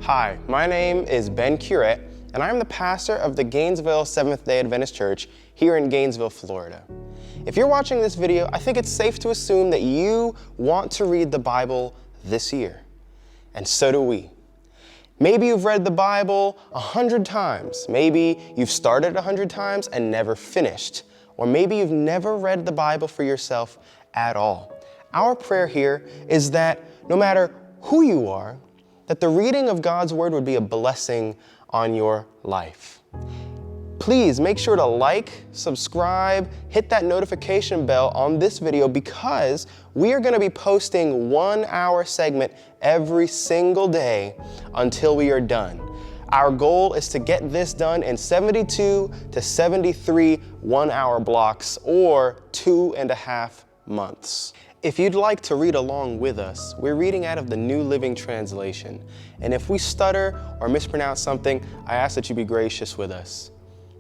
Hi, my name is Ben Curette, and I am the pastor of the Gainesville Seventh-day Adventist Church here in Gainesville, Florida. If you're watching this video, I think it's safe to assume that you want to read the Bible this year, and so do we. Maybe you've read the Bible 100 times, maybe you've started 100 times and never finished, or maybe you've never read the Bible for yourself at all. Our prayer here is that no matter who you are, that the reading of God's Word would be a blessing on your life. Please make sure to like, subscribe, hit that notification bell on this video because we are going to be posting 1 hour segment every single day until we are done. Our goal is to get this done in 72 to 73 1-hour blocks or 2.5 months. If you'd like to read along with us, we're reading out of the New Living Translation. And if we stutter or mispronounce something, I ask that you be gracious with us.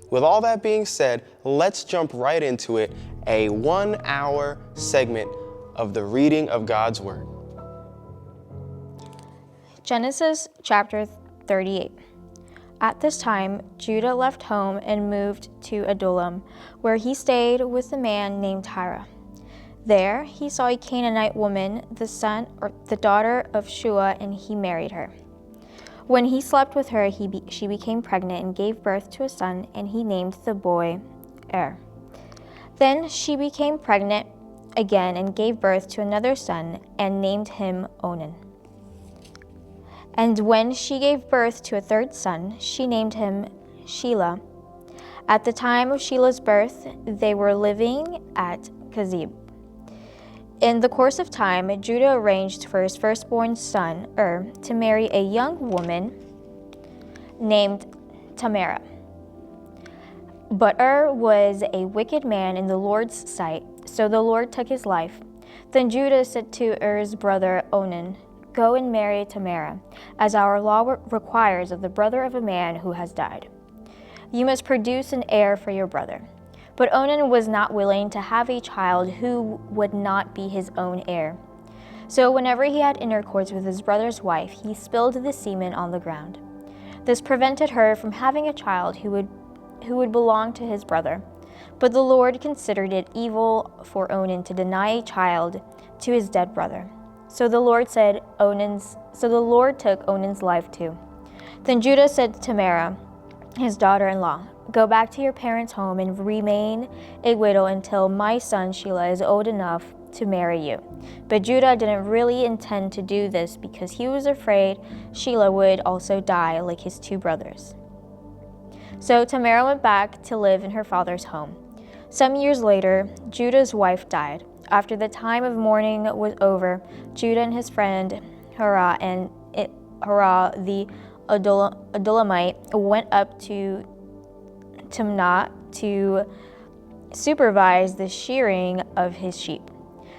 With all that being said, let's jump right into it, a 1 hour segment of the reading of God's Word. Genesis chapter 38. At this time, Judah left home and moved to Adullam, where he stayed with a man named Hira. There, he saw a Canaanite woman, the daughter of Shua, and he married her. When he slept with her, she became pregnant and gave birth to a son, and he named the boy Er. Then she became pregnant again and gave birth to another son and named him Onan. And when she gave birth to a third son, she named him Shelah. At the time of Shelah's birth, they were living at Kezib. In the course of time, Judah arranged for his firstborn son, to marry a young woman named Tamar. But was a wicked man in the Lord's sight, so the Lord took his life. Then Judah said to Er's brother Onan, "Go and marry Tamar, as our law requires of the brother of a man who has died. You must produce an heir for your brother." But Onan was not willing to have a child who would not be his own heir. So whenever he had intercourse with his brother's wife, he spilled the semen on the ground. This prevented her from having a child who would belong to his brother. But the Lord considered it evil for Onan to deny a child to his dead brother. So the Lord took Onan's life too. Then Judah said to Tamar, his daughter-in-law, "Go back to your parents' home and remain a widow until my son Shelah is old enough to marry you." But Judah didn't really intend to do this because he was afraid Shelah would also die like his two brothers. So Tamar went back to live in her father's home. Some years later, Judah's wife died. After the time of mourning was over, Judah and his friend Hira the Adullamite went up to Timnah to supervise the shearing of his sheep.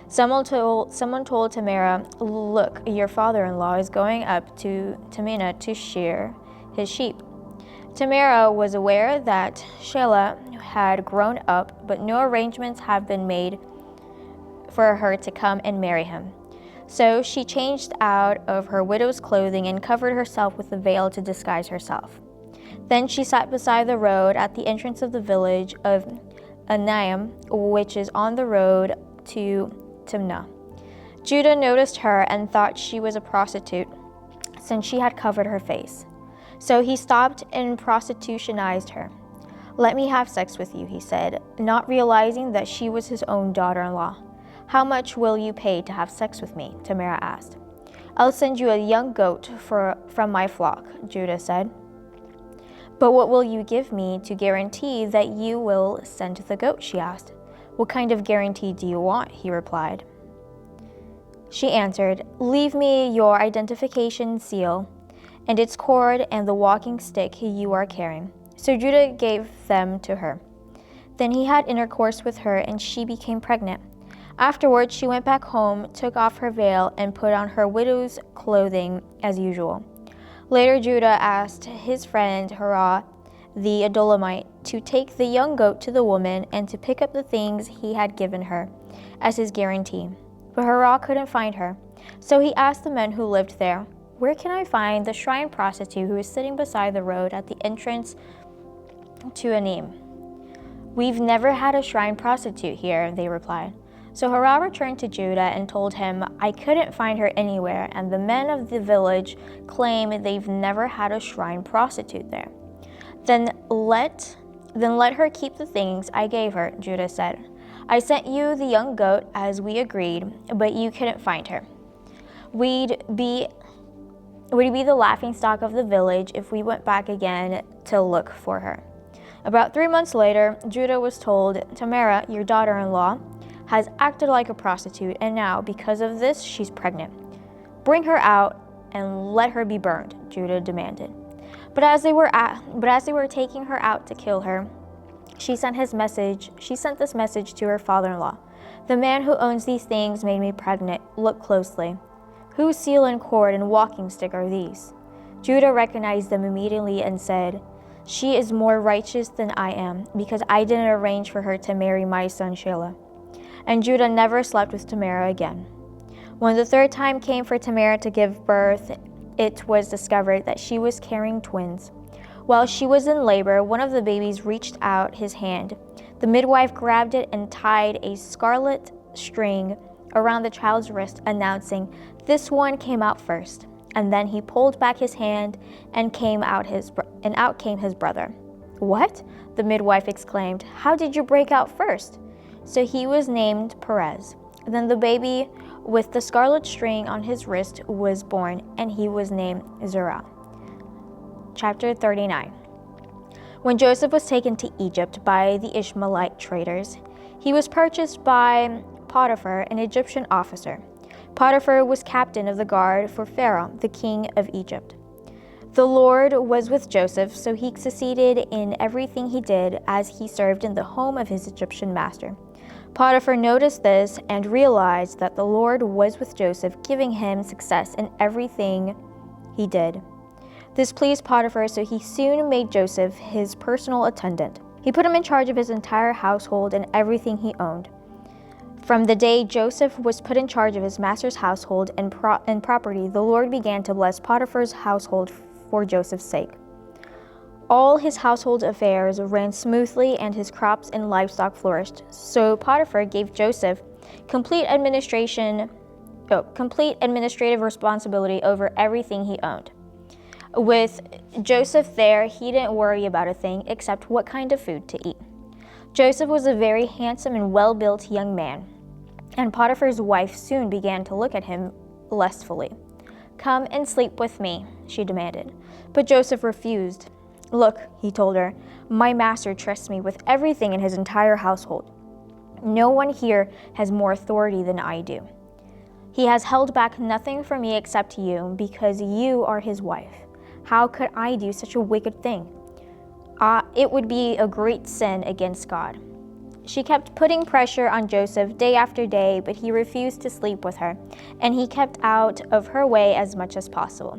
Someone told Tamar, "Look, your father-in-law is going up to Timnah to shear his sheep." Tamar was aware that Shelah had grown up, but no arrangements had been made for her to come and marry him. So she changed out of her widow's clothing and covered herself with a veil to disguise herself. Then she sat beside the road at the entrance of the village of Anaim, which is on the road to Timnah. Judah noticed her and thought she was a prostitute, since she had covered her face. So he stopped and prostitutionized her. "Let me have sex with you," he said, not realizing that she was his own daughter-in-law. "How much will you pay to have sex with me?" Tamar asked. "I'll send you a young goat from my flock," Judah said. "But what will you give me to guarantee that you will send the goat?" she asked. "What kind of guarantee do you want?" he replied. She answered, "Leave me your identification seal and its cord and the walking stick you are carrying." So Judah gave them to her. Then he had intercourse with her, and she became pregnant. Afterwards, she went back home, took off her veil, and put on her widow's clothing as usual. Later, Judah asked his friend Hira the Adullamite to take the young goat to the woman and to pick up the things he had given her as his guarantee. But Hira couldn't find her. So he asked the men who lived there, "Where can I find the shrine prostitute who is sitting beside the road at the entrance to Anim?" "We've never had a shrine prostitute here," they replied. So Hiram returned to Judah and told him, "I couldn't find her anywhere, and the men of the village claim they've never had a shrine prostitute there." Then let her keep the things I gave her," Judah said. "I sent you the young goat as we agreed, but you couldn't find her. We'd be the laughingstock of the village if we went back again to look for her." About 3 months later, Judah was told, "Tamara, your daughter-in-law, has acted like a prostitute, and now, because of this, she's pregnant. Bring her out and let her be burned," Judah demanded. But as they were taking her out to kill her, she sent this message to her father-in-law. "The man who owns these things made me pregnant. Look closely. Whose seal and cord and walking stick are these?" Judah recognized them immediately and said, "She is more righteous than I am, because I didn't arrange for her to marry my son Shelah." And Judah never slept with Tamar again. When the third time came for Tamar to give birth, it was discovered that she was carrying twins. While she was in labor, one of the babies reached out his hand. The midwife grabbed it and tied a scarlet string around the child's wrist, announcing, "This one came out first." And then he pulled back his hand, and out came his brother. "What?" the midwife exclaimed. "How did you break out first?" So he was named Perez. Then the baby with the scarlet string on his wrist was born, and he was named Zerah. Chapter 39. When Joseph was taken to Egypt by the Ishmaelite traders, he was purchased by Potiphar, an Egyptian officer. Potiphar was captain of the guard for Pharaoh, the king of Egypt. The Lord was with Joseph, so he succeeded in everything he did as he served in the home of his Egyptian master. Potiphar noticed this and realized that the Lord was with Joseph, giving him success in everything he did. This pleased Potiphar, so he soon made Joseph his personal attendant. He put him in charge of his entire household and everything he owned. From the day Joseph was put in charge of his master's household and property, the Lord began to bless Potiphar's household for Joseph's sake. All his household affairs ran smoothly, and his crops and livestock flourished. So Potiphar gave Joseph complete administrative responsibility over everything he owned. With Joseph there, he didn't worry about a thing except what kind of food to eat. Joseph was a very handsome and well-built young man, and Potiphar's wife soon began to look at him lustfully. "Come and sleep with me," she demanded. But Joseph refused. "Look," he told her, "my master trusts me with everything in his entire household. No one here has more authority than I do. He has held back nothing from me except you, because you are his wife. How could I do such a wicked thing? It would be a great sin against God." She kept putting pressure on Joseph day after day, but he refused to sleep with her, and he kept out of her way as much as possible.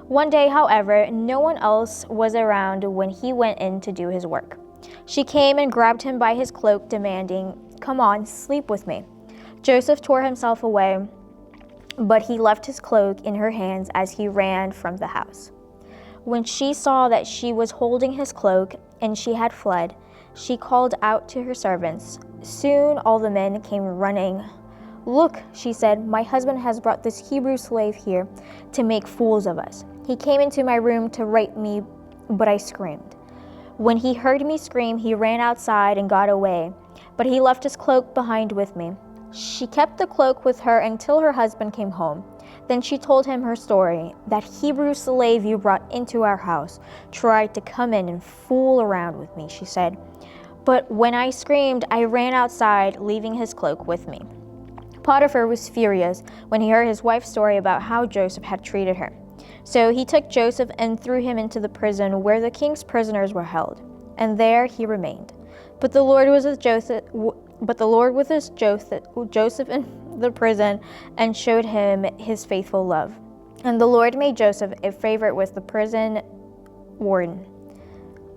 One day, however, no one else was around when he went in to do his work. She came and grabbed him by his cloak, demanding, "Come on, sleep with me." Joseph tore himself away, but he left his cloak in her hands as he ran from the house. When she saw that she was holding his cloak and she had fled, she called out to her servants. Soon all the men came running. "Look," she said, "my husband has brought this Hebrew slave here to make fools of us. He came into my room to rape me, but I screamed. When he heard me scream, he ran outside and got away, but he left his cloak behind with me." She kept the cloak with her until her husband came home. Then she told him her story. "That Hebrew slave you brought into our house tried to come in and fool around with me," she said. "But when I screamed, I ran outside, leaving his cloak with me." Potiphar was furious when he heard his wife's story about how Joseph had treated her. So he took Joseph and threw him into the prison where the king's prisoners were held, and there he remained. But the Lord was with Joseph in the prison and showed him his faithful love. And the Lord made Joseph a favorite with the prison warden.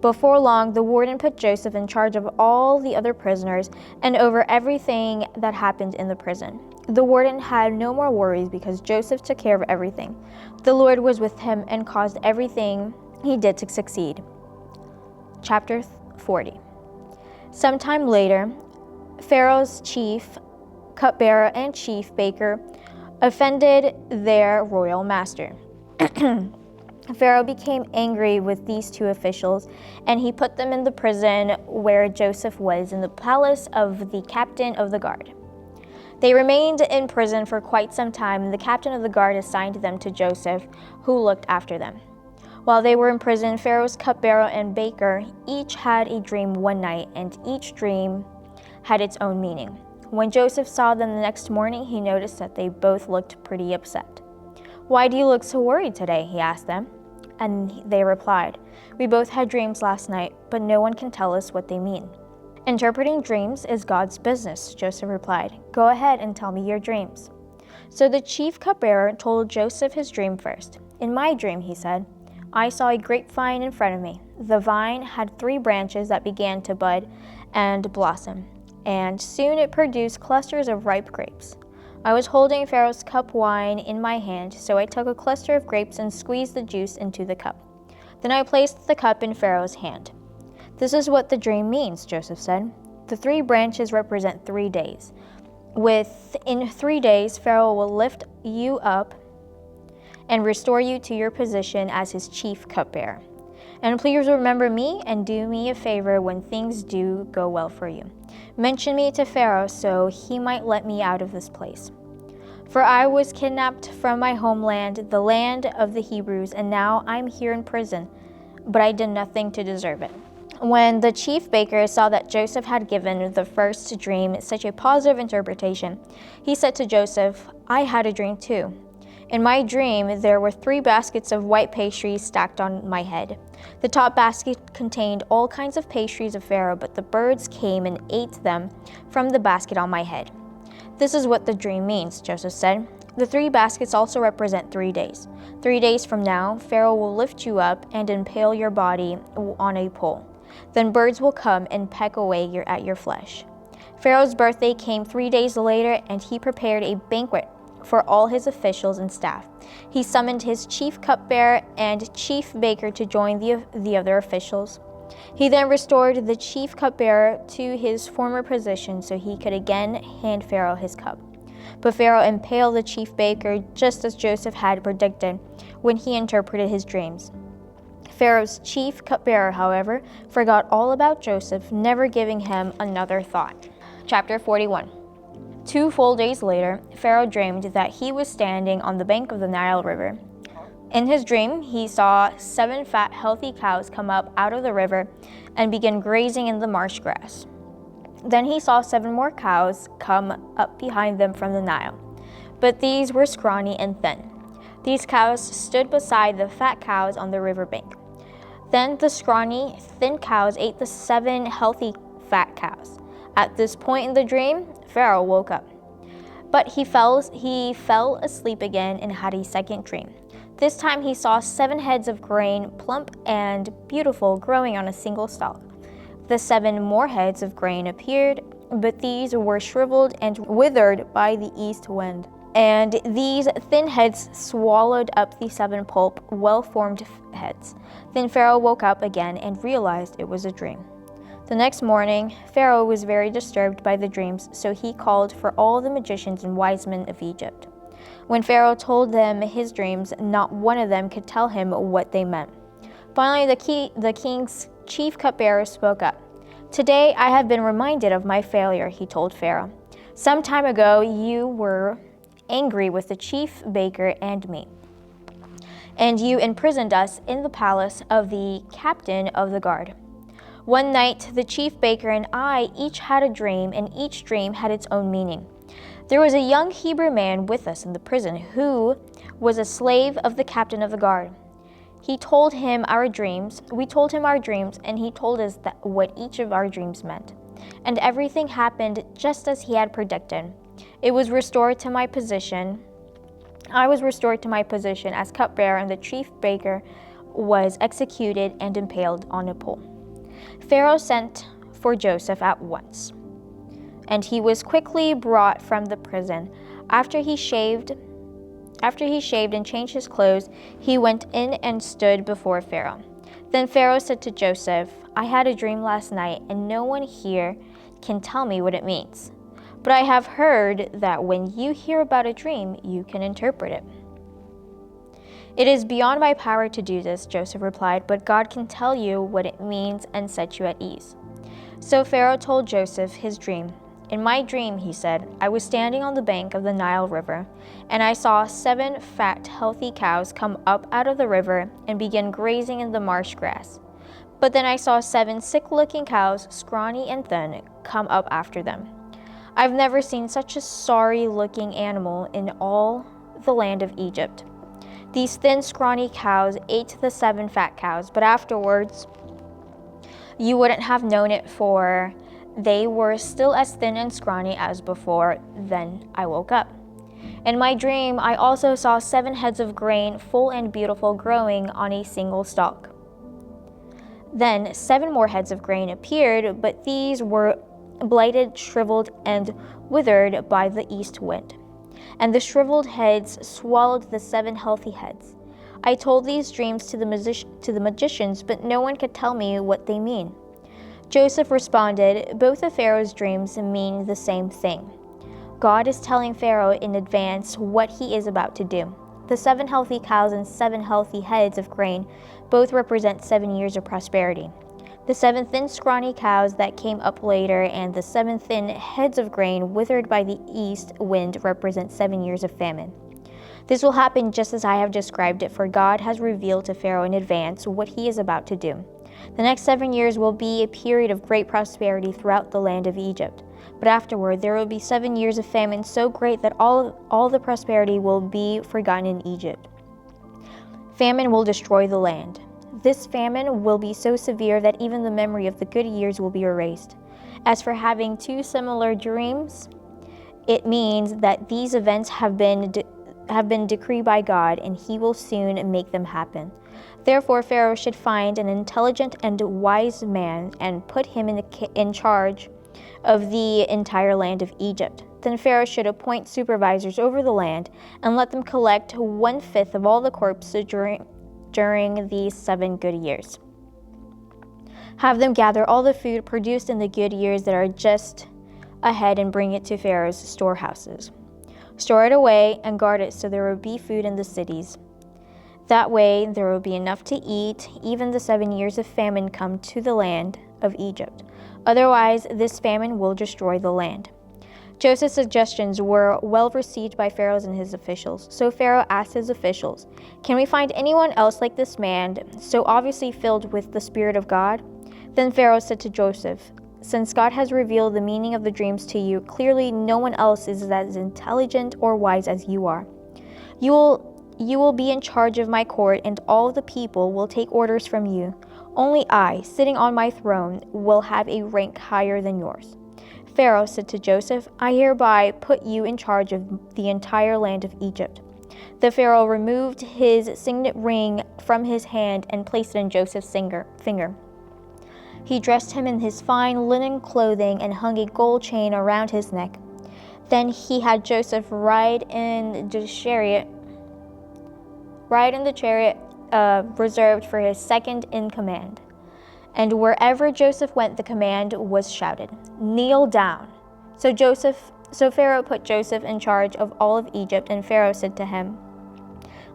Before long, the warden put Joseph in charge of all the other prisoners and over everything that happened in the prison. The warden had no more worries because Joseph took care of everything. The Lord was with him and caused everything he did to succeed. Chapter 40. Sometime later, Pharaoh's chief cupbearer and chief baker offended their royal master. Pharaoh became angry with these two officials, and he put them in the prison where Joseph was, in the palace of the captain of the guard. They remained in prison for quite some time, and the captain of the guard assigned them to Joseph, who looked after them. While they were in prison, Pharaoh's cupbearer and baker each had a dream one night, and each dream had its own meaning. When Joseph saw them the next morning, he noticed that they both looked pretty upset. "Why do you look so worried today?" he asked them. And they replied, "We both had dreams last night, but no one can tell us what they mean." "Interpreting dreams is God's business," Joseph replied. "Go ahead and tell me your dreams." So the chief cupbearer told Joseph his dream first. "In my dream," he said, "I saw a grapevine in front of me. The vine had 3 branches that began to bud and blossom, and soon it produced clusters of ripe grapes. I was holding Pharaoh's cup wine in my hand, so I took a cluster of grapes and squeezed the juice into the cup. Then I placed the cup in Pharaoh's hand." "This is what the dream means," Joseph said. "The 3 branches represent 3 days. Within 3 days, Pharaoh will lift you up and restore you to your position as his chief cupbearer. And please remember me and do me a favor when things do go well for you. Mention me to Pharaoh so he might let me out of this place. For I was kidnapped from my homeland, the land of the Hebrews, and now I'm here in prison, but I did nothing to deserve it." When the chief baker saw that Joseph had given the first dream such a positive interpretation, he said to Joseph, "I had a dream too. In my dream, there were 3 baskets of white pastries stacked on my head. The top basket contained all kinds of pastries of Pharaoh, but the birds came and ate them from the basket on my head." "This is what the dream means," Joseph said. "The 3 baskets also represent 3 days. 3 days from now, Pharaoh will lift you up and impale your body on a pole. Then birds will come and peck away at your flesh." Pharaoh's birthday came 3 days later, and he prepared a banquet for all his officials and staff. He summoned his chief cupbearer and chief baker to join the other officials. He then restored the chief cupbearer to his former position so he could again hand Pharaoh his cup. But Pharaoh impaled the chief baker just as Joseph had predicted when he interpreted his dreams. Pharaoh's chief cupbearer, however, forgot all about Joseph, never giving him another thought. Chapter 41. 2 full days later, Pharaoh dreamed that he was standing on the bank of the Nile River. In his dream, he saw 7 fat, healthy cows come up out of the river and begin grazing in the marsh grass. Then he saw 7 more cows come up behind them from the Nile, but these were scrawny and thin. These cows stood beside the fat cows on the riverbank. Then the scrawny, thin cows ate the 7 healthy, fat cows. At this point in the dream, Pharaoh woke up. But he fell asleep again and had a second dream. This time he saw 7 heads of grain, plump and beautiful, growing on a single stalk. The 7 more heads of grain appeared, but these were shriveled and withered by the east wind. And these thin heads swallowed up the 7 plump, well-formed heads. Then Pharaoh woke up again and realized it was a dream. The next morning, Pharaoh was very disturbed by the dreams, so he called for all the magicians and wise men of Egypt. When Pharaoh told them his dreams, not one of them could tell him what they meant. Finally, the king's chief cupbearer spoke up. "Today I have been reminded of my failure," he told Pharaoh. "Some time ago you were angry with the chief baker and me, and you imprisoned us in the palace of the captain of the guard. One night, the chief baker and I each had a dream, and each dream had its own meaning. There was a young Hebrew man with us in the prison who was a slave of the captain of the guard. We told him our dreams, and he told us what each of our dreams meant. And everything happened just as he had predicted. I was restored to my position as cupbearer, and the chief baker was executed and impaled on a pole." Pharaoh sent for Joseph at once, and he was quickly brought from the prison. After he shaved and changed his clothes, he went in and stood before Pharaoh. Then Pharaoh said to Joseph, "I had a dream last night, and no one here can tell me what it means. But I have heard that when you hear about a dream, you can interpret it." "It is beyond my power to do this," Joseph replied, "but God can tell you what it means and set you at ease." So Pharaoh told Joseph his dream. "In my dream," he said, "I was standing on the bank of the Nile River, and I saw 7 fat, healthy cows come up out of the river and begin grazing in the marsh grass. But then I saw 7 sick-looking cows, scrawny and thin, come up after them. I've never seen such a sorry-looking animal in all the land of Egypt. These thin, scrawny cows ate the 7 fat cows, but afterwards you wouldn't have known it, for they were still as thin and scrawny as before. Then I woke up. In my dream, I also saw 7 heads of grain, full and beautiful, growing on a single stalk. Then 7 more heads of grain appeared, but these were blighted, shriveled, and withered by the east wind. And the shriveled heads swallowed the 7 healthy heads. I told these dreams to the magicians, but no one could tell me what they mean." Joseph responded, "Both of Pharaoh's dreams mean the same thing. God is telling Pharaoh in advance what he is about to do. The 7 healthy cows and 7 healthy heads of grain both represent 7 years of prosperity. The 7 thin, scrawny cows that came up later and the 7 thin heads of grain withered by the east wind represent 7 years of famine. This will happen just as I have described it, for God has revealed to Pharaoh in advance what he is about to do. The next 7 years will be a period of great prosperity throughout the land of Egypt. But afterward, there will be 7 years of famine so great that all the prosperity will be forgotten in Egypt. Famine will destroy the land. This famine will be so severe that even the memory of the good years will be erased. As for having 2 similar dreams, it means that these events have been decreed by God, and he will soon make them happen. Therefore, Pharaoh should find an intelligent and wise man and put him in charge of the entire land of Egypt. Then Pharaoh should appoint supervisors over the land and let them collect 1/5 of all the corpses during these 7 good years. Have them gather all the food produced in the good years that are just ahead and bring it to Pharaoh's storehouses. Store it away and guard it so there will be food in the cities. That way there will be enough to eat, even the 7 years of famine come to the land of Egypt. Otherwise, this famine will destroy the land." Joseph's suggestions were well received by Pharaoh and his officials. So Pharaoh asked his officials, "Can we find anyone else like this man, so obviously filled with the Spirit of God?" Then Pharaoh said to Joseph, "Since God has revealed the meaning of the dreams to you, clearly no one else is as intelligent or wise as you are. You will be in charge of my court, and all the people will take orders from you. Only I, sitting on my throne, will have a rank higher than yours." Pharaoh said to Joseph, "I hereby put you in charge of the entire land of Egypt." The Pharaoh removed his signet ring from his hand and placed it in Joseph's finger. He dressed him in his fine linen clothing and hung a gold chain around his neck. Then he had Joseph ride in the chariot reserved for his second in command. And wherever Joseph went, the command was shouted, "Kneel down." So Pharaoh put Joseph in charge of all of Egypt, and Pharaoh said to him,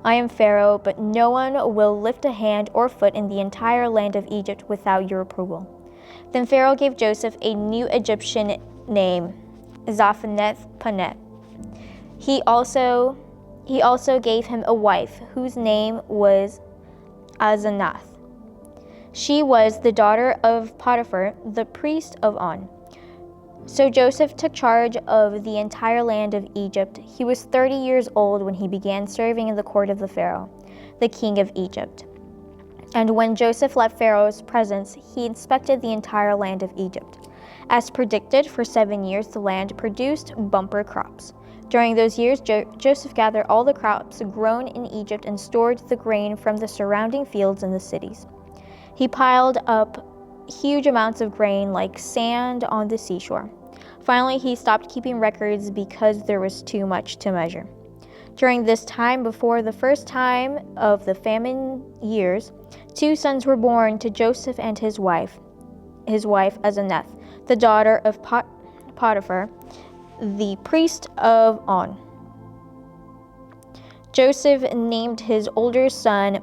"I am Pharaoh, but no one will lift a hand or foot in the entire land of Egypt without your approval." Then Pharaoh gave Joseph a new Egyptian name, Zaphaneth-Panet. He also gave him a wife whose name was Asenath. She was the daughter of Potiphar, the priest of On. So Joseph took charge of the entire land of Egypt. He was 30 years old when he began serving in the court of the Pharaoh, the king of Egypt. And when Joseph left Pharaoh's presence, he inspected the entire land of Egypt. As predicted, for 7 years the land produced bumper crops. During those years, Joseph gathered all the crops grown in Egypt and stored the grain from the surrounding fields in the cities. He piled up huge amounts of grain like sand on the seashore. Finally, he stopped keeping records because there was too much to measure. During this time, before the first time of the famine years, 2 sons were born to Joseph and his wife Asenath, the daughter of Potiphar, the priest of On. Joseph named his older son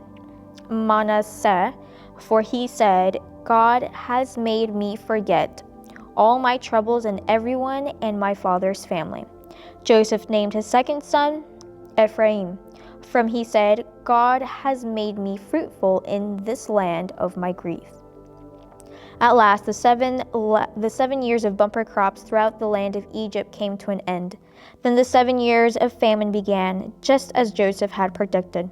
Manasseh, for he said, "God has made me forget all my troubles and everyone in my father's family." Joseph named his second son Ephraim, from he said, "God has made me fruitful in this land of my grief." At last, the seven years of bumper crops throughout the land of Egypt came to an end. Then the 7 years of famine began, just as Joseph had predicted.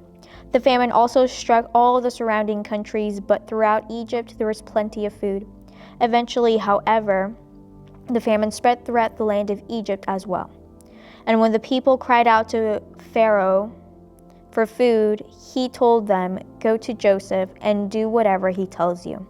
The famine also struck all the surrounding countries, but throughout Egypt there was plenty of food. Eventually, however, the famine spread throughout the land of Egypt as well. And when the people cried out to Pharaoh for food, he told them, "Go to Joseph and do whatever he tells you."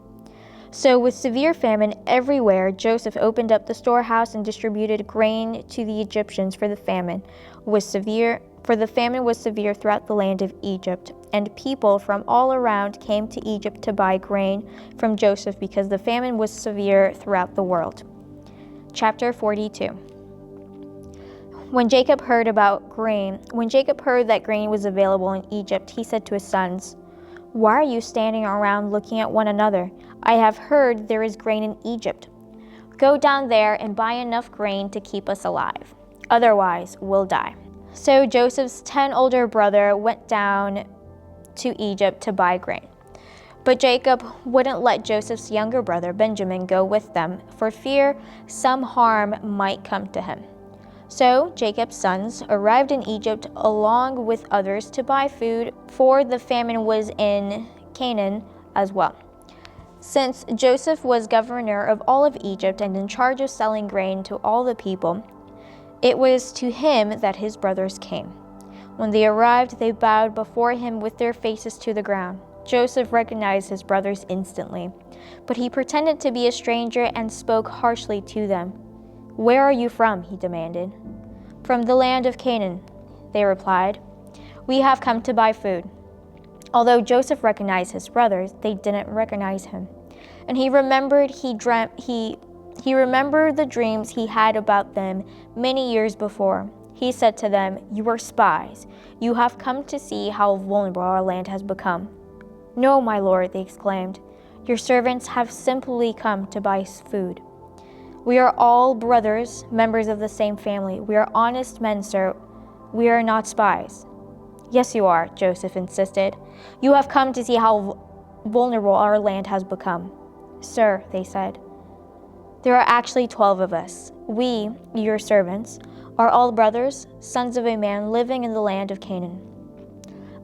So with severe famine everywhere, Joseph opened up the storehouse and distributed grain to the Egyptians, for the famine was severe throughout the land of Egypt, and people from all around came to Egypt to buy grain from Joseph because the famine was severe throughout the world. Chapter 42. When Jacob heard that grain was available in Egypt, he said to his sons, "Why are you standing around looking at one another? I have heard there is grain in Egypt. Go down there and buy enough grain to keep us alive. Otherwise, we'll die." So Joseph's 10 older brothers went down to Egypt to buy grain. But Jacob wouldn't let Joseph's younger brother Benjamin go with them, for fear some harm might come to him. So Jacob's sons arrived in Egypt along with others to buy food, for the famine was in Canaan as well. Since Joseph was governor of all of Egypt and in charge of selling grain to all the people, it was to him that his brothers came. When they arrived, they bowed before him with their faces to the ground. Joseph recognized his brothers instantly, but he pretended to be a stranger and spoke harshly to them. "Where are you from?" he demanded. "From the land of Canaan," they replied. "We have come to buy food." Although Joseph recognized his brothers, they didn't recognize him. And he remembered the dreams he had about them many years before. He said to them, "You are spies. You have come to see how vulnerable our land has become." "No, my lord," they exclaimed. "Your servants have simply come to buy food. We are all brothers, members of the same family. We are honest men, sir. We are not spies." "Yes, you are," Joseph insisted. "You have come to see how vulnerable our land has become." "Sir," they said, "there are actually 12 of us. We, your servants, are all brothers, sons of a man living in the land of Canaan.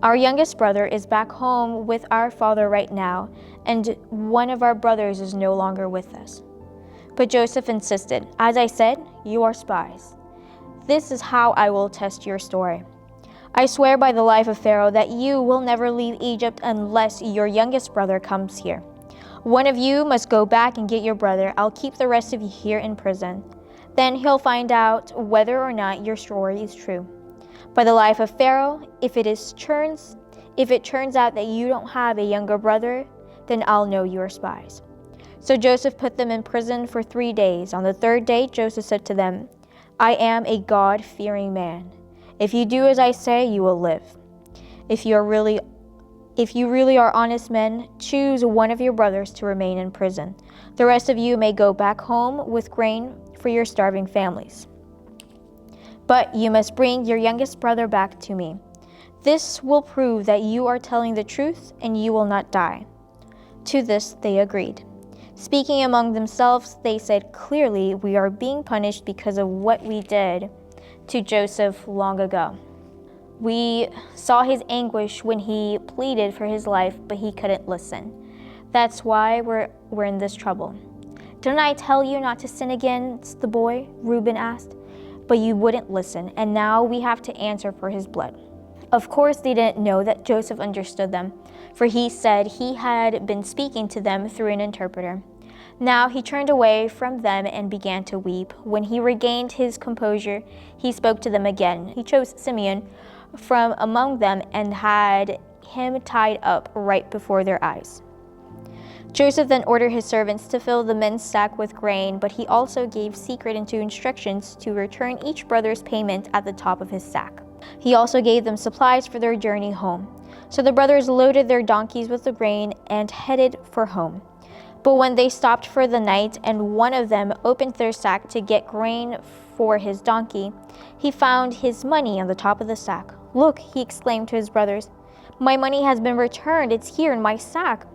Our youngest brother is back home with our father right now, and one of our brothers is no longer with us." But Joseph insisted, "As I said, you are spies. This is how I will test your story. I swear by the life of Pharaoh that you will never leave Egypt unless your youngest brother comes here. One of you must go back and get your brother. I'll keep the rest of you here in prison. Then he'll find out whether or not your story is true. By the life of Pharaoh, if it turns out that you don't have a younger brother, then I'll know you are spies." So Joseph put them in prison for 3 days. On the 3rd day, Joseph said to them, "I am a God-fearing man. If you do as I say, you will live. If you really are honest men, choose one of your brothers to remain in prison. The rest of you may go back home with grain for your starving families. But you must bring your youngest brother back to me. This will prove that you are telling the truth and you will not die." To this they agreed. Speaking among themselves, they said, "Clearly we are being punished because of what we did to Joseph long ago. We saw his anguish when he pleaded for his life, but he couldn't listen. That's why we're in this trouble." "Didn't I tell you not to sin against the boy?" Reuben asked. "But you wouldn't listen, and now we have to answer for his blood." Of course, they didn't know that Joseph understood them, for he said he had been speaking to them through an interpreter. Now he turned away from them and began to weep. When he regained his composure, he spoke to them again. He chose Simeon from among them and had him tied up right before their eyes. Joseph then ordered his servants to fill the men's sack with grain, but he also gave secret instructions to return each brother's payment at the top of his sack. He also gave them supplies for their journey home. So the brothers loaded their donkeys with the grain and headed for home. But when they stopped for the night and one of them opened their sack to get grain for his donkey, he found his money on the top of the sack. "Look," he exclaimed to his brothers, "my money has been returned. It's here in my sack."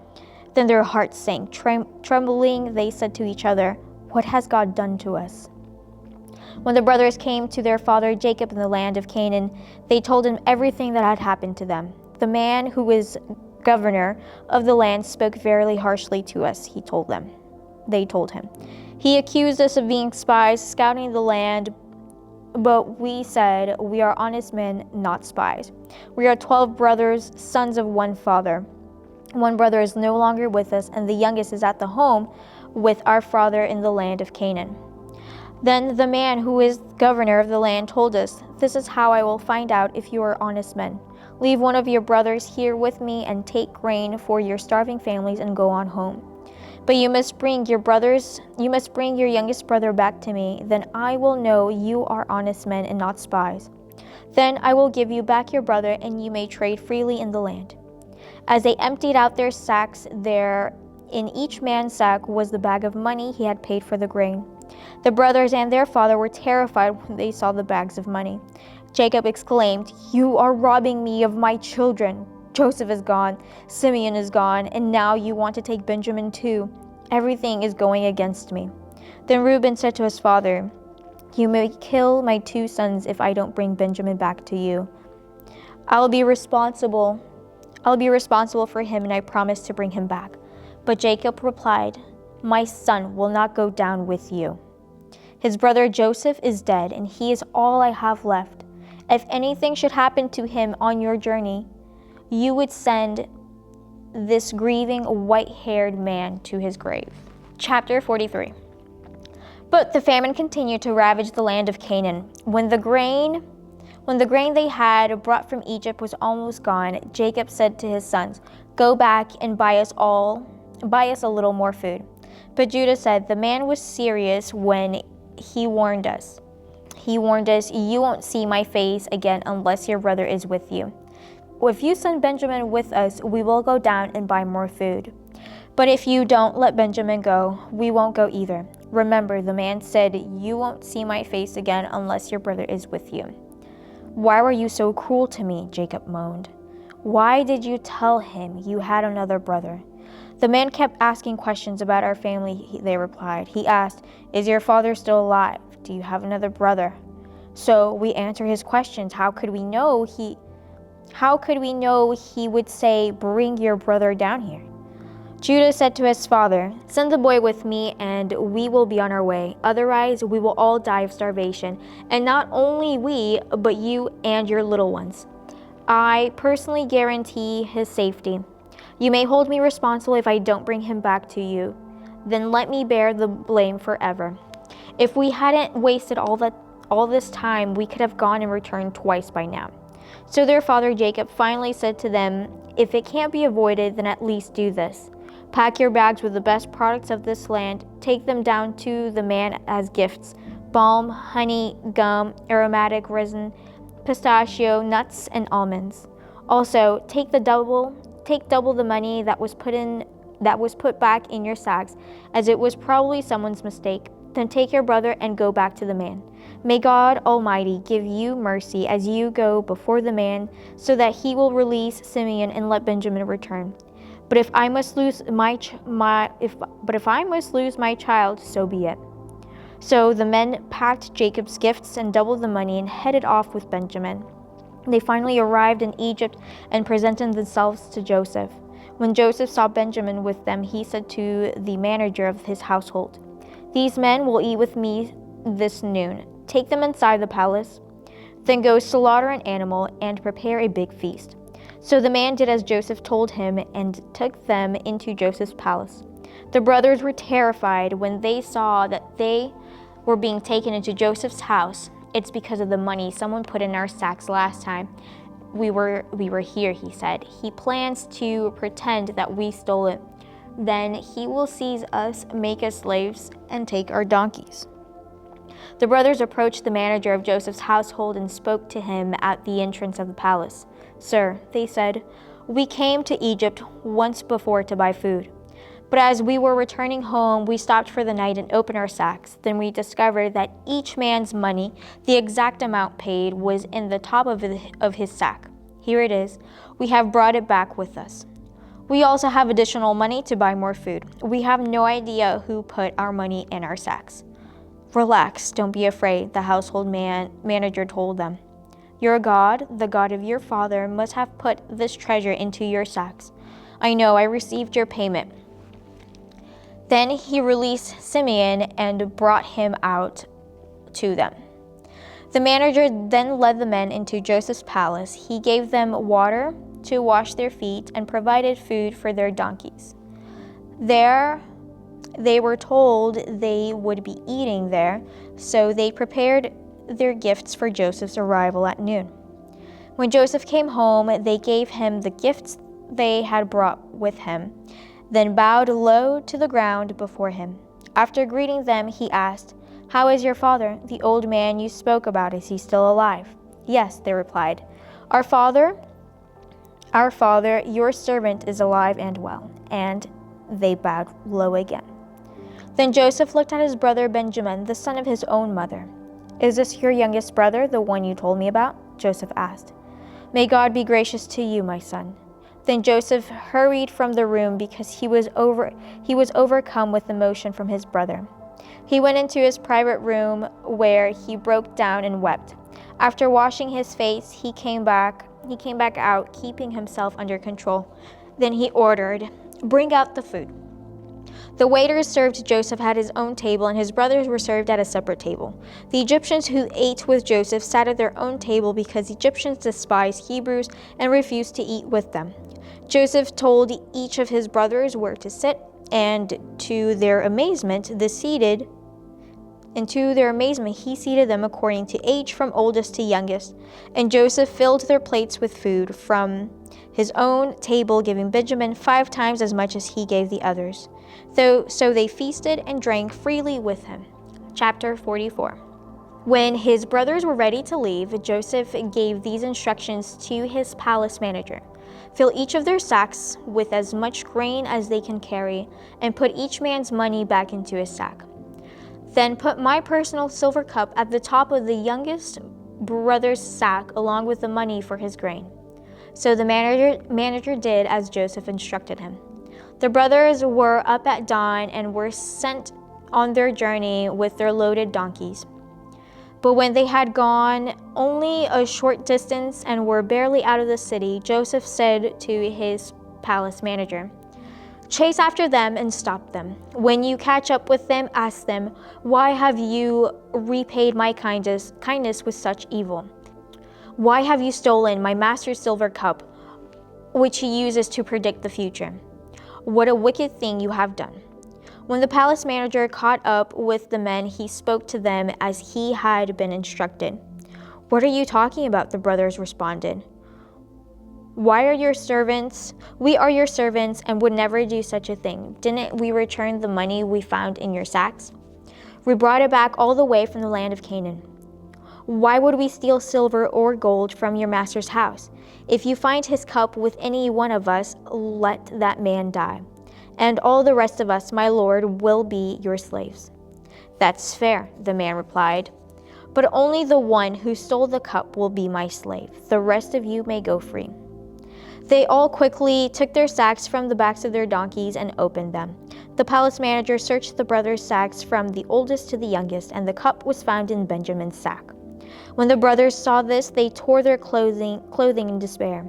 Then their hearts sank. Trembling, they said to each other, "What has God done to us?" When the brothers came to their father Jacob in the land of Canaan, they told him everything that had happened to them. "The man who was governor of the land spoke very harshly to us," They told him. "He accused us of being spies, scouting the land, but we said, 'We are honest men, not spies. We are 12 brothers, sons of one father. One brother is no longer with us, and the youngest is at the home with our father in the land of Canaan.' Then the man who is governor of the land told us, 'This is how I will find out if you are honest men. Leave one of your brothers here with me and take grain for your starving families and go on home. But you must bring your youngest brother back to me. Then I will know you are honest men and not spies. Then I will give you back your brother, and you may trade freely in the land.' As they emptied out their sacks, there in each man's sack was the bag of money he had paid for the grain. The brothers and their father were terrified when they saw the bags of money. Jacob exclaimed, 'You are robbing me of my children. Joseph is gone, Simeon is gone, and now you want to take Benjamin too. Everything is going against me.' Then Reuben said to his father, 'You may kill my 2 sons if I don't bring Benjamin back to you. I'll be responsible for him, and I promise to bring him back.' But Jacob replied, 'My son will not go down with you. His brother Joseph is dead, and he is all I have left. If anything should happen to him on your journey, you would send this grieving white-haired man to his grave." Chapter 43. But the famine continued to ravage the land of Canaan. When the grain they had brought from Egypt was almost gone, Jacob said to his sons, "Go back and buy us a little more food." But Judah said, "The man was serious when he warned us. He warned us, 'You won't see my face again unless your brother is with you. If you send Benjamin with us, we will go down and buy more food. But if you don't let Benjamin go, we won't go either. Remember, the man said, 'You won't see my face again unless your brother is with you.'" "Why were you so cruel to me?" Jacob moaned. "Why did you tell him you had another brother?" "The man kept asking questions about our family," they replied. "He asked, 'Is your father still alive? Do you have another brother?' So we answered his questions. How could we know he would say, 'Bring your brother down here'?" Judah said to his father, "Send the boy with me, and we will be on our way. Otherwise, we will all die of starvation, and not only we, but you and your little ones. I personally guarantee his safety. You may hold me responsible if I don't bring him back to you. Then let me bear the blame forever. If we hadn't wasted all this time, we could have gone and returned twice by now." So their father Jacob finally said to them, "If it can't be avoided, then at least do this. Pack your bags with the best products of this land. Take them down to the man as gifts: balm, honey, gum, aromatic resin, pistachio, nuts, and almonds. Also, take double the money that was put back in your sacks, as it was probably someone's mistake. Then take your brother and go back to the man. May God Almighty give you mercy as you go before the man, so that he will release Simeon and let Benjamin return. But if I must lose my child, so be it." So the men packed Jacob's gifts and doubled the money and headed off with Benjamin. They finally arrived in Egypt and presented themselves to Joseph. When Joseph saw Benjamin with them, he said to the manager of his household, "These men will eat with me this noon. Take them inside the palace. Then go slaughter an animal and prepare a big feast." So the man did as Joseph told him and took them into Joseph's palace. The brothers were terrified when they saw that they were being taken into Joseph's house. "It's because of the money someone put in our sacks last time we were here," he said. "He plans to pretend that we stole it. Then he will seize us, make us slaves, and take our donkeys." The brothers approached the manager of Joseph's household and spoke to him at the entrance of the palace. "Sir," they said, "we came to Egypt once before to buy food. But as we were returning home, we stopped for the night and opened our sacks. Then we discovered that each man's money, the exact amount paid, was in the top of his sack. Here it is. We have brought it back with us. We also have additional money to buy more food. We have no idea who put our money in our sacks." "Relax, don't be afraid," the household manager told them. "Your God, the God of your father, must have put this treasure into your sacks. I know, I received your payment." Then he released Simeon and brought him out to them. The manager then led the men into Joseph's palace. He gave them water to wash their feet and provided food for their donkeys. There, they were told they would be eating there, so they prepared their gifts for Joseph's arrival at noon. When Joseph came home, they gave him the gifts they had brought with him, then bowed low to the ground before him. After greeting them, he asked, "How is your father, the old man you spoke about? Is he still alive?" "Yes," they replied. Our father, your servant is alive and well." And they bowed low again. Then Joseph looked at his brother Benjamin, the son of his own mother. "Is this your youngest brother, the one you told me about?" Joseph asked. "May God be gracious to you, my son." Then Joseph hurried from the room because he was overcome with emotion from his brother. He went into his private room where he broke down and wept. After washing his face, he came back out, keeping himself under control. Then he ordered, "Bring out the food." The waiters served Joseph at his own table, and his brothers were served at a separate table. The Egyptians who ate with Joseph sat at their own table because Egyptians despised Hebrews and refused to eat with them. Joseph told each of his brothers where to sit, and to their amazement, he seated them according to age from oldest to youngest. And Joseph filled their plates with food from his own table, giving Benjamin 5 times as much as he gave the others. So they feasted and drank freely with him. Chapter 44. When his brothers were ready to leave, Joseph gave these instructions to his palace manager. "Fill each of their sacks with as much grain as they can carry, and put each man's money back into his sack. Then put my personal silver cup at the top of the youngest brother's sack, along with the money for his grain." So the manager did as Joseph instructed him. The brothers were up at dawn and were sent on their journey with their loaded donkeys. But when they had gone only a short distance and were barely out of the city, Joseph said to his palace manager, "Chase after them and stop them. When you catch up with them, ask them, 'Why have you repaid my kindness with such evil? Why have you stolen my master's silver cup, which he uses to predict the future? What a wicked thing you have done.'" When the palace manager caught up with the men, he spoke to them as he had been instructed. "What are you talking about?" the brothers responded. We are your servants and would never do such a thing. Didn't we return the money we found in your sacks? We brought it back all the way from the land of Canaan. Why would we steal silver or gold from your master's house? If you find his cup with any one of us, let that man die. And all the rest of us, my lord, will be your slaves." "That's fair," the man replied. "But only the one who stole the cup will be my slave. The rest of you may go free." They all quickly took their sacks from the backs of their donkeys and opened them. The palace manager searched the brothers' sacks from the oldest to the youngest, and the cup was found in Benjamin's sack. When the brothers saw this, they tore their clothing in despair.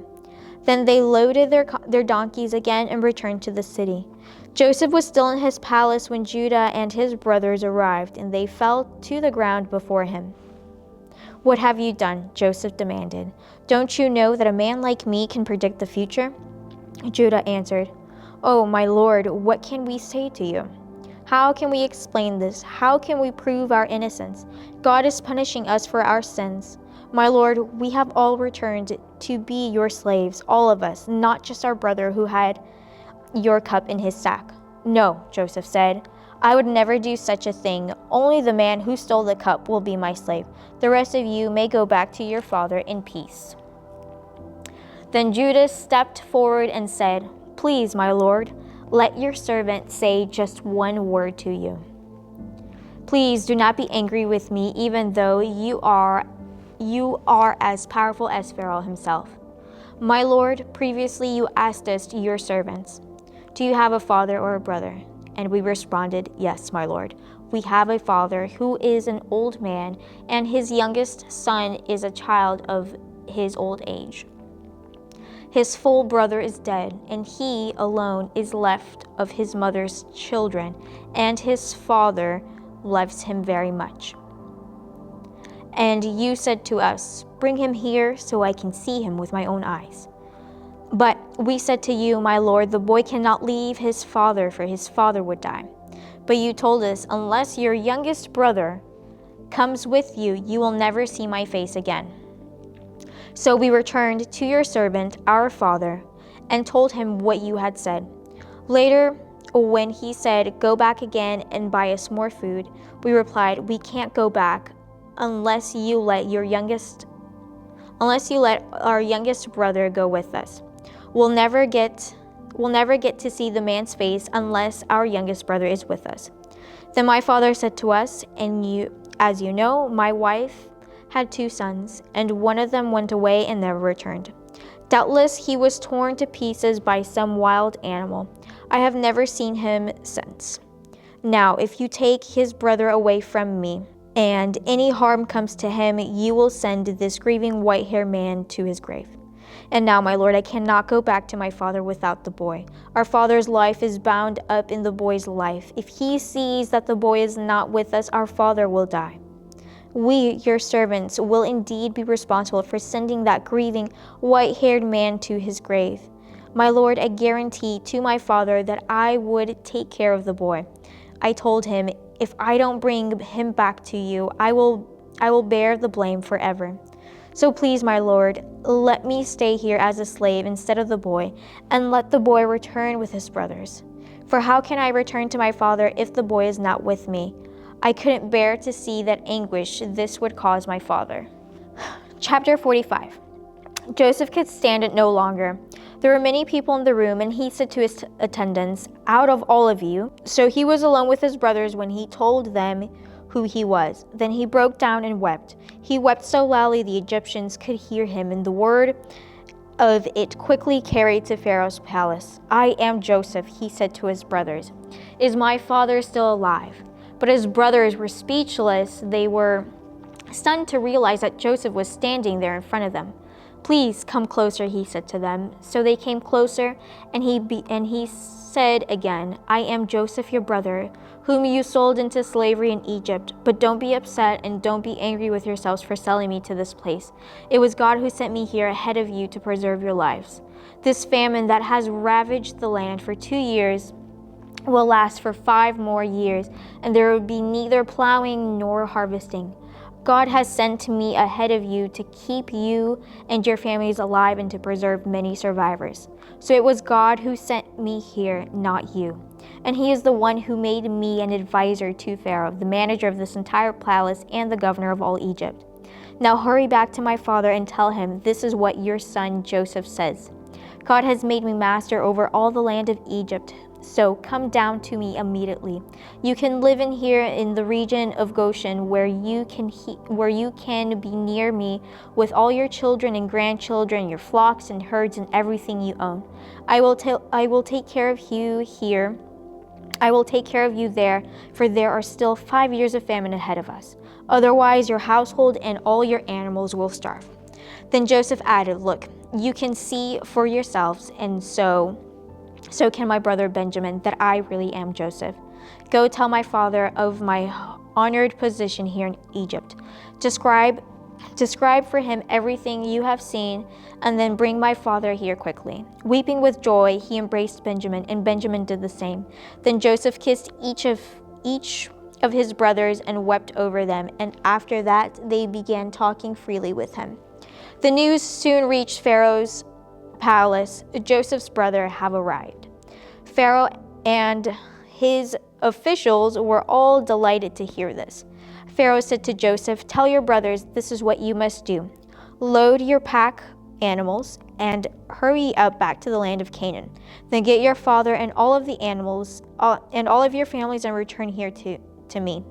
Then they loaded their donkeys again and returned to the city. Joseph was still in his palace when Judah and his brothers arrived, and they fell to the ground before him. "What have you done?" Joseph demanded. "Don't you know that a man like me can predict the future?" Judah answered, Oh, my Lord, what can we say to you? How can we explain this? How can we prove our innocence? God is punishing us for our sins. My Lord, we have all returned to be your slaves, all of us, not just our brother who had your cup in his sack. No, Joseph said, I would never do such a thing. Only the man who stole the cup will be my slave. The rest of you may go back to your father in peace. Then Judas stepped forward and said, Please, my Lord, let your servant say just one word to you. Please do not be angry with me, even though you are as powerful as Pharaoh himself. My Lord, previously you asked us, your servants, do you have a father or a brother? And we responded, Yes, my Lord. We have a father who is an old man, and his youngest son is a child of his old age. His full brother is dead, and he alone is left of his mother's children, and his father loves him very much. And you said to us, Bring him here so I can see him with my own eyes. But we said to you, my Lord, the boy cannot leave his father, for his father would die. But you told us, unless your youngest brother comes with you, you will never see my face again. So we returned to your servant, our father, and told him what you had said. Later, when he said, Go back again and buy us more food, we replied, We can't go back unless you let our youngest brother go with us. We'll never get to see the man's face unless our youngest brother is with us. Then my father said to us, as you know, my wife had 2 sons, and one of them went away and never returned. Doubtless he was torn to pieces by some wild animal. I have never seen him since. Now, if you take his brother away from me, and any harm comes to him, you will send this grieving white-haired man to his grave. And now, my Lord, I cannot go back to my father without the boy. Our father's life is bound up in the boy's life. If he sees that the boy is not with us, our father will die. We, your servants, will indeed be responsible for sending that grieving, white-haired man to his grave. My Lord, I guarantee to my father that I would take care of the boy. I told him, if I don't bring him back to you, I will bear the blame forever. So please, my Lord, let me stay here as a slave instead of the boy, and let the boy return with his brothers. For how can I return to my father if the boy is not with me? I couldn't bear to see that anguish this would cause my father. Chapter 45. Joseph could stand it no longer. There were many people in the room, and he said to his attendants, Out of all of you. So he was alone with his brothers when he told them who he was. Then he broke down and wept. He wept so loudly the Egyptians could hear him, and the word of it quickly carried to Pharaoh's palace. I am Joseph, he said to his brothers. Is my father still alive? But his brothers were speechless. They were stunned to realize that Joseph was standing there in front of them. Please come closer, he said to them. So they came closer, and he said again, I am Joseph, your brother, whom you sold into slavery in Egypt. But don't be upset and don't be angry with yourselves for selling me to this place. It was God who sent me here ahead of you to preserve your lives. This famine that has ravaged the land for 2 years will last for 5 more years, and there will be neither plowing nor harvesting. God has sent me ahead of you to keep you and your families alive and to preserve many survivors. So it was God who sent me here, not you. And he is the one who made me an advisor to Pharaoh, the manager of this entire palace and the governor of all Egypt. Now hurry back to my father and tell him, this is what your son Joseph says. God has made me master over all the land of Egypt. So come down to me immediately. You can live in here in the region of Goshen, where you can be near me with all your children and grandchildren, your flocks and herds and everything you own. I will take care of you here. I will take care of you there, for there are still 5 years of famine ahead of us. Otherwise, your household and all your animals will starve. Then Joseph added, Look, you can see for yourselves, and so can my brother Benjamin, that I really am Joseph. Go tell my father of my honored position here in Egypt. Describe Describe for him everything you have seen, and then bring my father here quickly." Weeping with joy, he embraced Benjamin, and Benjamin did the same. Then Joseph kissed each of his brothers and wept over them, and after that they began talking freely with him. The news soon reached Pharaoh's palace. Joseph's brothers have arrived. Pharaoh and his officials were all delighted to hear this. Pharaoh said to Joseph, "Tell your brothers this is what you must do. Load your pack animals and hurry up back to the land of Canaan. Then get your father and all of the animals and all of your families and return here to me.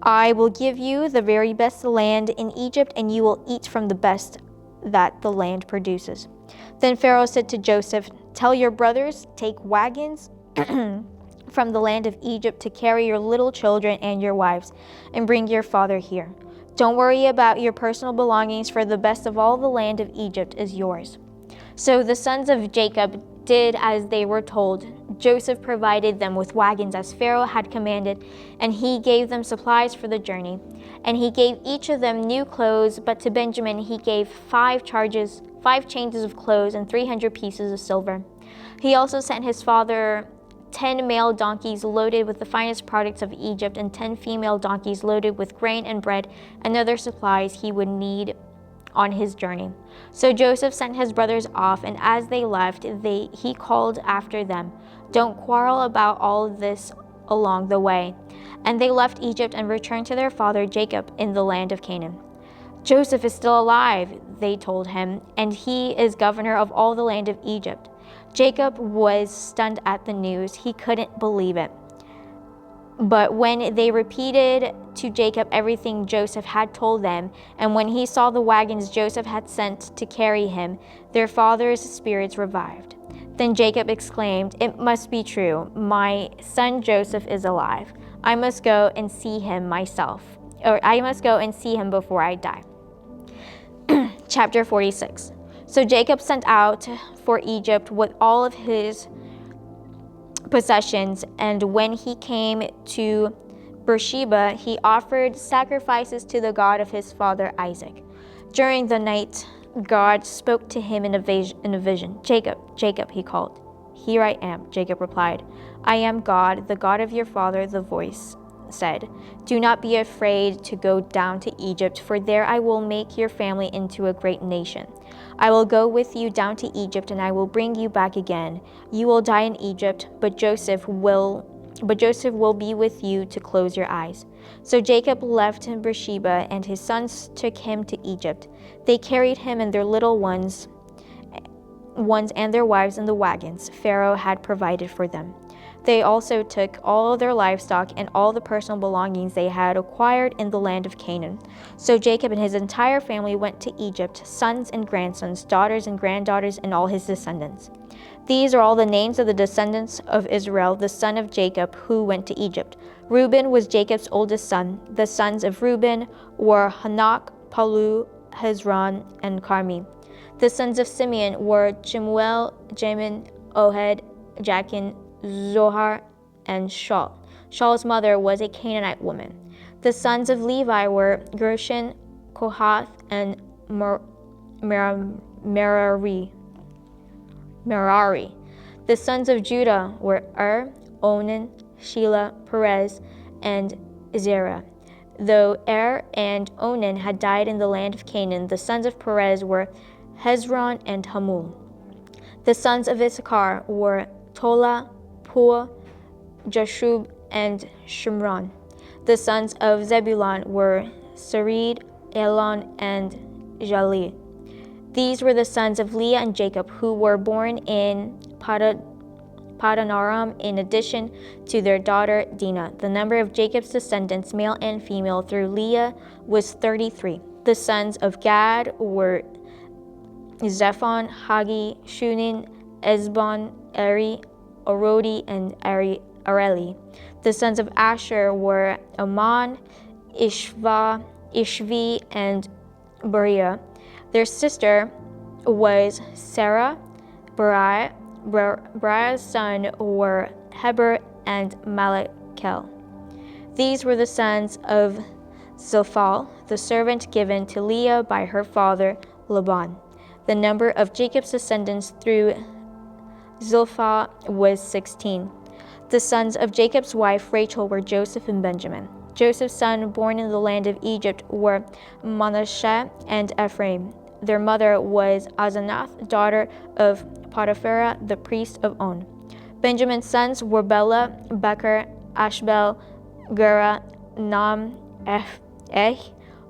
I will give you the very best land in Egypt, and you will eat from the best that the land produces." Then Pharaoh said to Joseph, "Tell your brothers, take wagons from the land of Egypt to carry your little children and your wives, and bring your father here. Don't worry about your personal belongings, for the best of all the land of Egypt is yours." So the sons of Jacob did as they were told. Joseph provided them with wagons as Pharaoh had commanded, and he gave them supplies for the journey. And he gave each of them new clothes, but to Benjamin he gave 5 changes of clothes and 300 pieces of silver. He also sent his father 10 male donkeys loaded with the finest products of Egypt, and 10 female donkeys loaded with grain and bread and other supplies he would need on his journey. So Joseph sent his brothers off, and as they left, he called after them, "Don't quarrel about all this along the way." And they left Egypt and returned to their father Jacob in the land of Canaan. "Joseph is still alive," they told him, "and he is governor of all the land of Egypt." Jacob was stunned at the news. He couldn't believe it. But when they repeated to Jacob everything Joseph had told them, and when he saw the wagons Joseph had sent to carry him, their father's spirits revived. Then Jacob exclaimed, "It must be true. My son Joseph is alive. I must go and see him myself, or I must go and see him before I die." Chapter 46. So Jacob sent out for Egypt with all of his possessions, and when he came to Beersheba, he offered sacrifices to the God of his father Isaac. During the night, God spoke to him in a vision. "Jacob, Jacob," he called. "Here I am," Jacob replied. "I am God, the God of your father," the voice said. "Do not be afraid to go down to Egypt, for there I will make your family into a great nation. I will go with you down to Egypt, and I will bring you back again. You will die in Egypt, but Joseph will be with you to close your eyes." So Jacob left Beersheba, and his sons took him to Egypt. They carried him and their little ones and their wives in the wagons Pharaoh had provided for them. They also took all their livestock and all the personal belongings they had acquired in the land of Canaan. So Jacob and his entire family went to Egypt, sons and grandsons, daughters and granddaughters, and all his descendants. These are all the names of the descendants of Israel, the son of Jacob, who went to Egypt. Reuben was Jacob's oldest son. The sons of Reuben were Hanok, Palu, Hezron, and Carmi. The sons of Simeon were Jemuel, Jamin, Ohad, Jachin, Zohar, and Shaul. Shaul's mother was a Canaanite woman. The sons of Levi were Gershon, Kohath, and Merari. The sons of Judah were Onan, Shelah, Perez, and Zerah. Though and Onan had died in the land of Canaan, the sons of Perez were Hezron and Hamul. The sons of Issachar were Tola, Pua, Jashub, and Shimron. The sons of Zebulun were Sarid, Elon, and Jalil. These were the sons of Leah and Jacob, who were born in Padanaram, in addition to their daughter Dinah. The number of Jacob's descendants, male and female, through Leah was 33. The sons of Gad were Zephon, Hagi, Shunin, Ezbon, Eri, Arodi, and Areli. The sons of Asher were Aman, Ishvi, and Beriah. Their sister was Sarah. Beriah's son were Heber and Malachel. These were the sons of Zilpah, the servant given to Leah by her father Laban. The number of Jacob's descendants through Zilpah was 16. The sons of Jacob's wife Rachel were Joseph and Benjamin. Joseph's sons born in the land of Egypt were Manasseh and Ephraim. Their mother was Asenath, daughter of Potiphera, the priest of On. Benjamin's sons were Bela, Becher, Ashbel, Gera, Nam,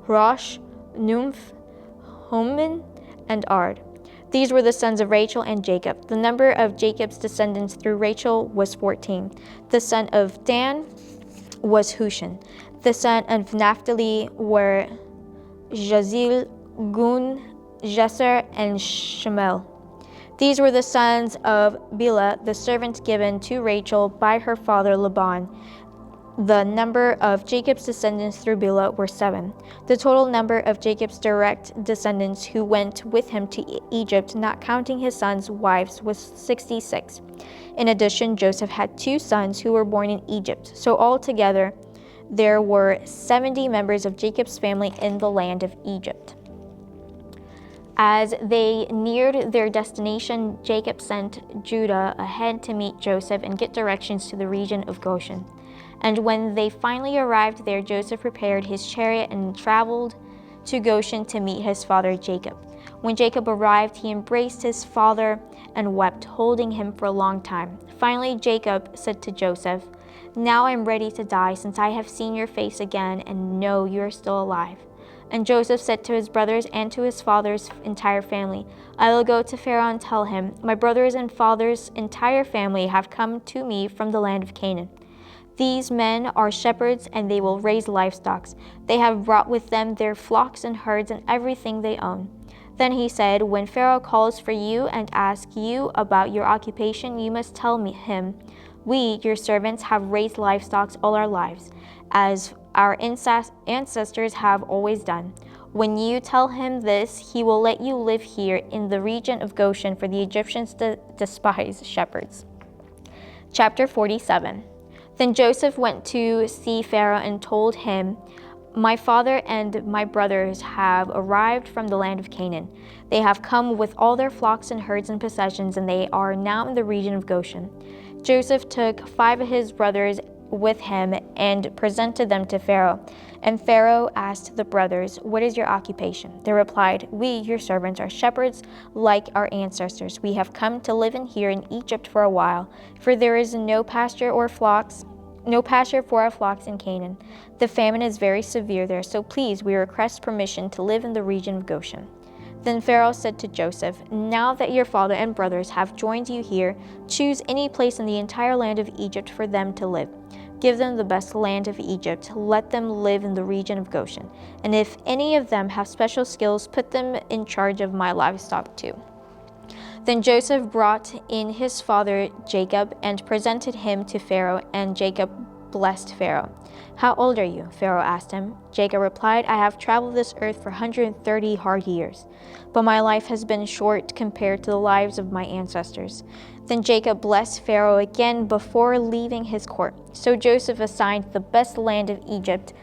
Rosh, Numph, Homan, and Ard. These were the sons of Rachel and Jacob. The number of Jacob's descendants through Rachel was 14. The son of Dan was Hushan. The son of Naphtali were Jazil, Gun, Jesser, and Shemel. These were the sons of Bilhah, the servant given to Rachel by her father Laban. The number of Jacob's descendants through Bilhah were 7. The total number of Jacob's direct descendants who went with him to Egypt, not counting his sons' wives, was 66. In addition, Joseph had 2 sons who were born in Egypt. So altogether, there were 70 members of Jacob's family in the land of Egypt. As they neared their destination, Jacob sent Judah ahead to meet Joseph and get directions to the region of Goshen. And when they finally arrived there, Joseph prepared his chariot and traveled to Goshen to meet his father Jacob. When Jacob arrived, he embraced his father and wept, holding him for a long time. Finally, Jacob said to Joseph, "Now I am ready to die, since I have seen your face again and know you are still alive." And Joseph said to his brothers and to his father's entire family, "I will go to Pharaoh and tell him, 'My brothers and father's entire family have come to me from the land of Canaan. These men are shepherds, and they will raise livestock. They have brought with them their flocks and herds and everything they own.' Then he said, 'When Pharaoh calls for you and asks you about your occupation, you must tell him, we, your servants, have raised livestock all our lives, as our ancestors have always done. When you tell him this, he will let you live here in the region of Goshen, for the Egyptians despise shepherds." Chapter 47. Then Joseph went to see Pharaoh and told him, "My father and my brothers have arrived from the land of Canaan. They have come with all their flocks and herds and possessions, and they are now in the region of Goshen." Joseph took 5 of his brothers with him and presented them to Pharaoh. And Pharaoh asked the brothers, "What is your occupation?" They replied, "We, your servants, are shepherds like our ancestors. We have come to live in here in Egypt for a while, for there is no pasture for our flocks in Canaan. The famine is very severe there, so please, we request permission to live in the region of Goshen." Then Pharaoh said to Joseph, "Now that your father and brothers have joined you here, choose any place in the entire land of Egypt for them to live. Give them the best land of Egypt. Let them live in the region of Goshen. And if any of them have special skills, put them in charge of my livestock too." Then Joseph brought in his father Jacob and presented him to Pharaoh, and Jacob blessed Pharaoh. "How old are you?" Pharaoh asked him. Jacob replied, "I have traveled this earth for 130 hard years, but my life has been short compared to the lives of my ancestors." Then Jacob blessed Pharaoh again before leaving his court. So Joseph assigned the best land of Egypt,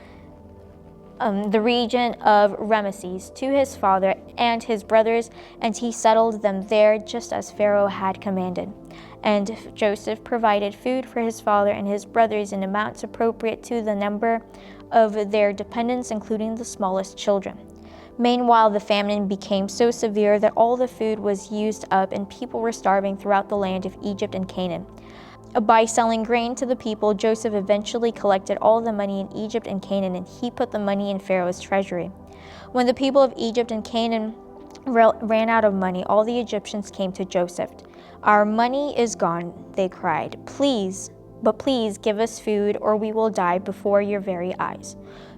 the region of Ramesses, to his father and his brothers, and he settled them there just as Pharaoh had commanded. And Joseph provided food for his father and his brothers in amounts appropriate to the number of their dependents, including the smallest children. Meanwhile, the famine became so severe that all the food was used up, and people were starving throughout the land of Egypt and Canaan. By selling grain to the people, Joseph eventually collected all the money in Egypt and Canaan, and he put the money in Pharaoh's treasury. When the people of Egypt and Canaan ran out of money, all the Egyptians came to Joseph. "Our money is gone," they cried. Please give us food, or we will die before your very eyes."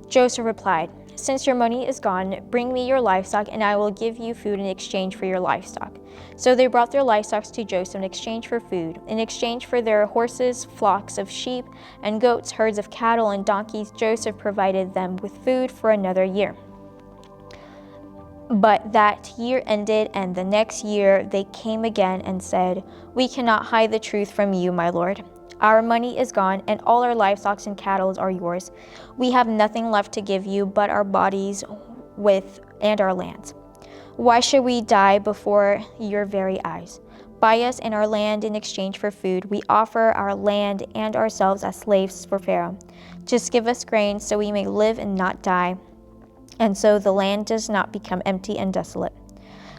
Joseph replied, "Since your money is gone, bring me your livestock, and I will give you food in exchange for your livestock." So they brought their livestock to Joseph in exchange for food. In exchange for their horses, flocks of sheep and goats, herds of cattle and donkeys, Joseph provided them with food for another year. But that year ended, and the next year they came again and said, "We cannot hide the truth from you, my lord. Our money is gone, and all our livestock and cattle are yours. We have nothing left to give you but our bodies and our lands. Why should we die before your very eyes? Buy us and our land in exchange for food. We offer our land and ourselves as slaves for Pharaoh. Just give us grain so we may live and not die, and so the land does not become empty and desolate."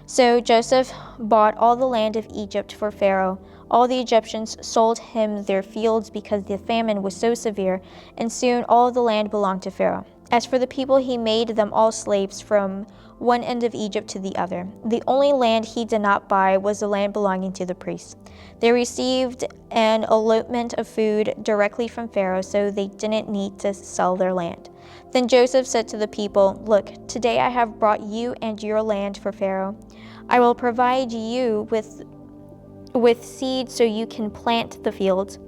So Joseph bought all the land of Egypt for Pharaoh. All the Egyptians sold him their fields because the famine was so severe, and soon all the land belonged to Pharaoh. As for the people, he made them all slaves from one end of Egypt to the other. The only land he did not buy was the land belonging to the priests. They received an allotment of food directly from Pharaoh, so they didn't need to sell their land. Then Joseph said to the people, "Look, today I have brought you and your land for Pharaoh. I will provide you with seed so you can plant the fields.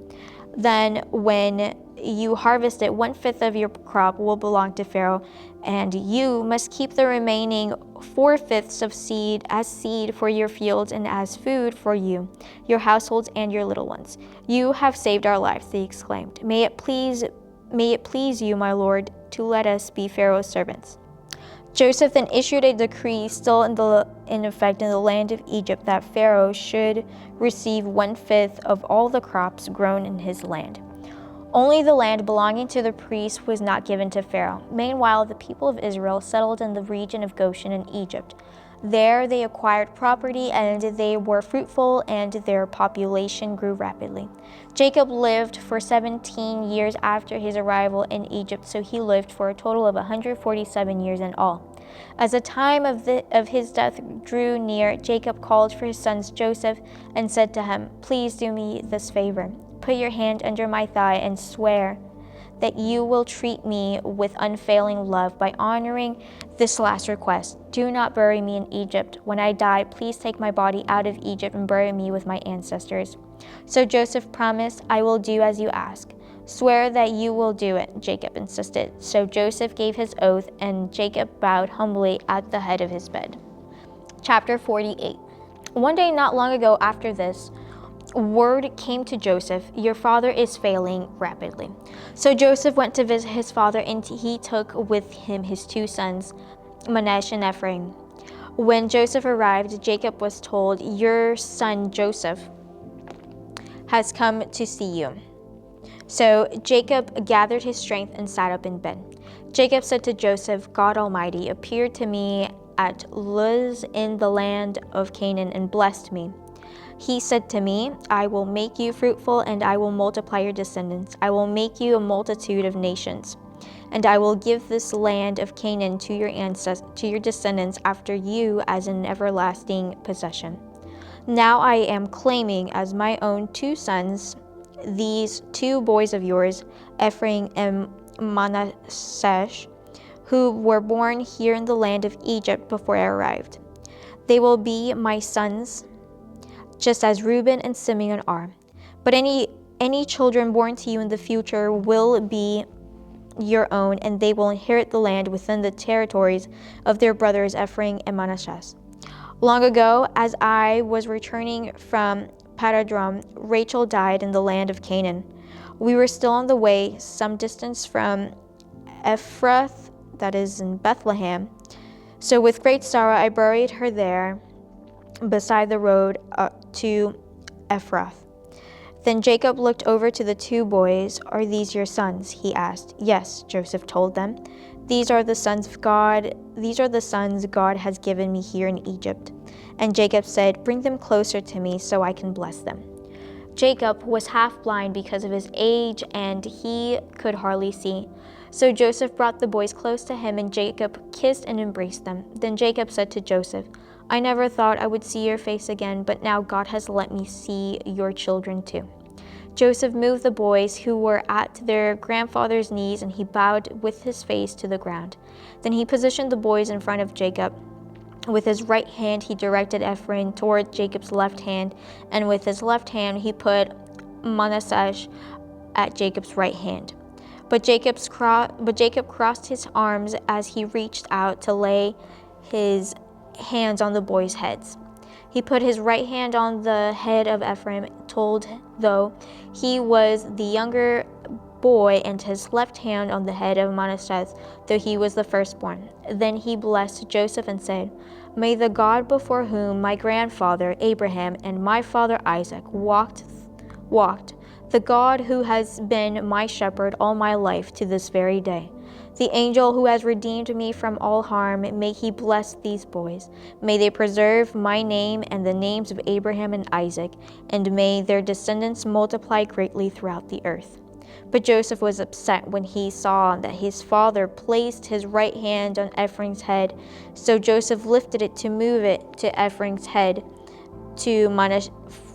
Then when you harvest it, 1/5 of your crop will belong to Pharaoh, and you must keep the remaining 4/5 of seed as seed for your fields and as food for you, your households, and your little ones. You have saved our lives," they exclaimed. May it please you, my lord, to let us be Pharaoh's servants." Joseph then issued a decree still in effect in the land of Egypt that Pharaoh should receive 1/5 of all the crops grown in his land. Only the land belonging to the priests was not given to Pharaoh. Meanwhile, the people of Israel settled in the region of Goshen in Egypt. There they acquired property, and they were fruitful, and their population grew rapidly. Jacob lived for 17 years after his arrival in Egypt, so he lived for a total of 147 years in all. As the time of his death drew near, Jacob called for his son Joseph and said to him, "Please do me this favor. Put your hand under my thigh and swear that you will treat me with unfailing love by honoring this last request. Do not bury me in Egypt. When I die, please take my body out of Egypt and bury me with my ancestors." So Joseph promised, "I will do as you ask." "Swear that you will do it," Jacob insisted. So Joseph gave his oath, and Jacob bowed humbly at the head of his bed. Chapter 48. One day not long ago after this, word came to Joseph, "Your father is failing rapidly." So Joseph went to visit his father, and he took with him his 2 sons, Manasseh and Ephraim. When Joseph arrived, Jacob was told, "Your son Joseph has come to see you." So Jacob gathered his strength and sat up in bed. Jacob said to Joseph, "God Almighty appeared to me at Luz in the land of Canaan and blessed me. He said to me, 'I will make you fruitful and I will multiply your descendants. I will make you a multitude of nations, and I will give this land of Canaan to your descendants after you as an everlasting possession.' Now I am claiming as my own 2 sons, these 2 boys of yours, Ephraim and Manasseh, who were born here in the land of Egypt before I arrived. They will be my sons, just as Reuben and Simeon are. But any children born to you in the future will be your own, and they will inherit the land within the territories of their brothers Ephraim and Manasseh. Long ago, as I was returning from Paradram, Rachel died in the land of Canaan. We were still on the way, some distance from Ephrath, that is in Bethlehem. So with great sorrow I buried her there beside the road to Ephrath." Then Jacob looked over to the 2 boys. "Are these your sons?" he asked. "Yes," Joseph told them. These are the sons God has given me here in Egypt." And Jacob said, "Bring them closer to me so I can bless them." Jacob was half blind because of his age, and he could hardly see. So Joseph brought the boys close to him, and Jacob kissed and embraced them. Then Jacob said to Joseph, "I never thought I would see your face again, but now God has let me see your children too." Joseph moved the boys, who were at their grandfather's knees, and he bowed with his face to the ground. Then he positioned the boys in front of Jacob. With his right hand he directed Ephraim toward Jacob's left hand, and with his left hand he put Manasseh at Jacob's right hand. But Jacob crossed his arms as he reached out to lay his hands on the boys' heads. He put his right hand on the head of Ephraim, told though he was the younger boy, and his left hand on the head of Manasseh, though he was the firstborn. Then he blessed Joseph and said, "May the God before whom my grandfather Abraham and my father Isaac walked, the God who has been my shepherd all my life to this very day, the angel who has redeemed me from all harm, may he bless these boys. May they preserve my name and the names of Abraham and Isaac, and may their descendants multiply greatly throughout the earth." But Joseph was upset when he saw that his father placed his right hand on Ephraim's head. So Joseph lifted it to move it to Ephraim's head,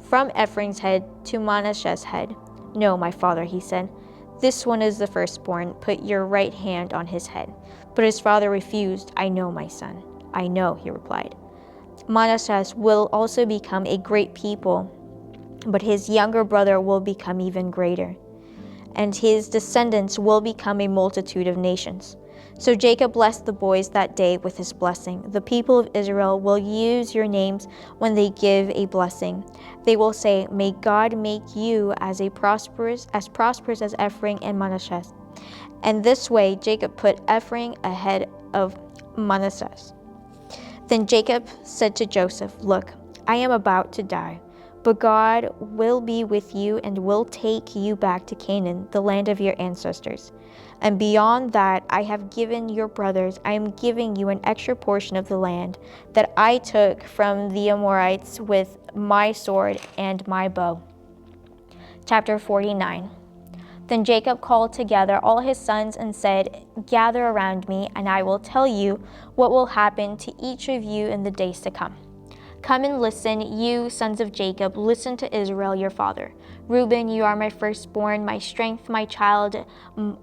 from Ephraim's head to Manasseh's head. "No, my father," he said. "This one is the firstborn. Put your right hand on his head." But his father refused. "I know, my son. I know," he replied. "Manasseh will also become a great people, but his younger brother will become even greater, and his descendants will become a multitude of nations." So Jacob blessed the boys that day with his blessing. "The people of Israel will use your names when they give a blessing. They will say, 'May God make you as prosperous as Ephraim and Manasseh.'" And this way Jacob put Ephraim ahead of Manasseh. Then Jacob said to Joseph, "Look, I am about to die, but God will be with you and will take you back to Canaan, the land of your ancestors. And beyond that, I have given your brothers, I am giving you an extra portion of the land that I took from the Amorites with my sword and my bow." Chapter 49. Then Jacob called together all his sons and said, "Gather around me, and I will tell you what will happen to each of you in the days to come. Come and listen, you sons of Jacob, listen to Israel your father. Reuben, you are my firstborn, my strength, my child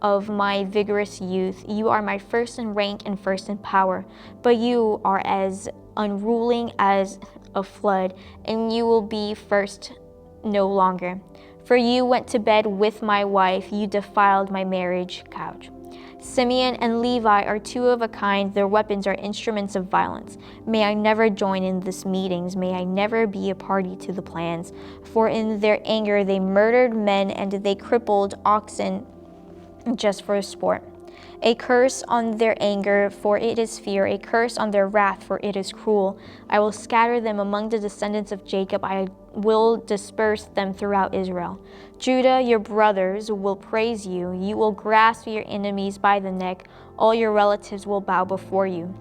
of my vigorous youth. You are my first in rank and first in power, but you are as unruly as a flood, and you will be first no longer. For you went to bed with my wife, you defiled my marriage couch. Simeon and Levi are two of a kind, their weapons are instruments of violence. May I never join in these meetings, may I never be a party to the plans. For in their anger they murdered men and they crippled oxen just for sport. A curse on their anger, for it is fear, a curse on their wrath, for it is cruel. I will scatter them among the descendants of Jacob, I will disperse them throughout Israel. Judah, your brothers will praise you. You will grasp your enemies by the neck. All your relatives will bow before you.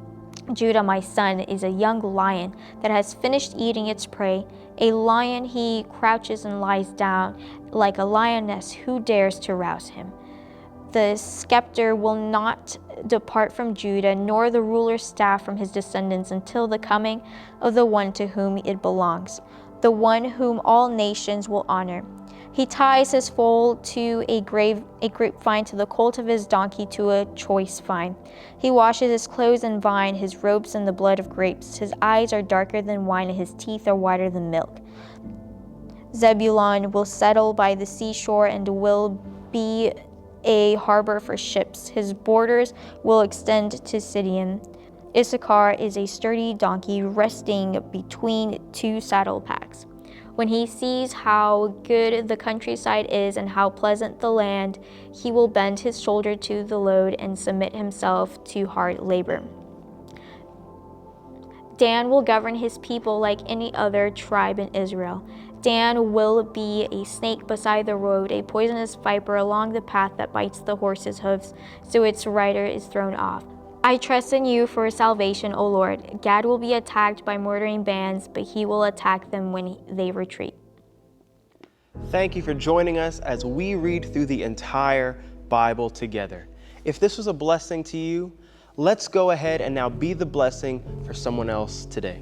Judah, my son, is a young lion that has finished eating its prey. A lion, he crouches and lies down like a lioness. Who dares to rouse him? The scepter will not depart from Judah, nor the ruler's staff from his descendants, until the coming of the one to whom it belongs, the one whom all nations will honor. He ties his foal to a grapevine, to the colt of his donkey to a choice vine. He washes his clothes in wine, his robes in the blood of grapes. His eyes are darker than wine, and his teeth are whiter than milk. Zebulun will settle by the seashore and will be a harbor for ships. His borders will extend to Sidon. Issachar is a sturdy donkey resting between two saddle packs. When he sees how good the countryside is and how pleasant the land, he will bend his shoulder to the load and submit himself to hard labor. Dan will govern his people like any other tribe in Israel. Dan will be a snake beside the road, a poisonous viper along the path that bites the horse's hooves, so its rider is thrown off. I trust in you for salvation, O Lord. Gad will be attacked by murdering bands, but he will attack them when they retreat. Thank you for joining us as we read through the entire Bible together. If this was a blessing to you, let's go ahead and now be the blessing for someone else today.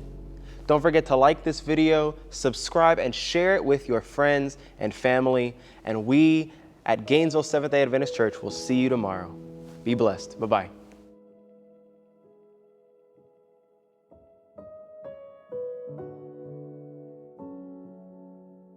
Don't forget to like this video, subscribe, and share it with your friends and family. And we at Gainesville Seventh-day Adventist Church will see you tomorrow. Be blessed. Bye-bye.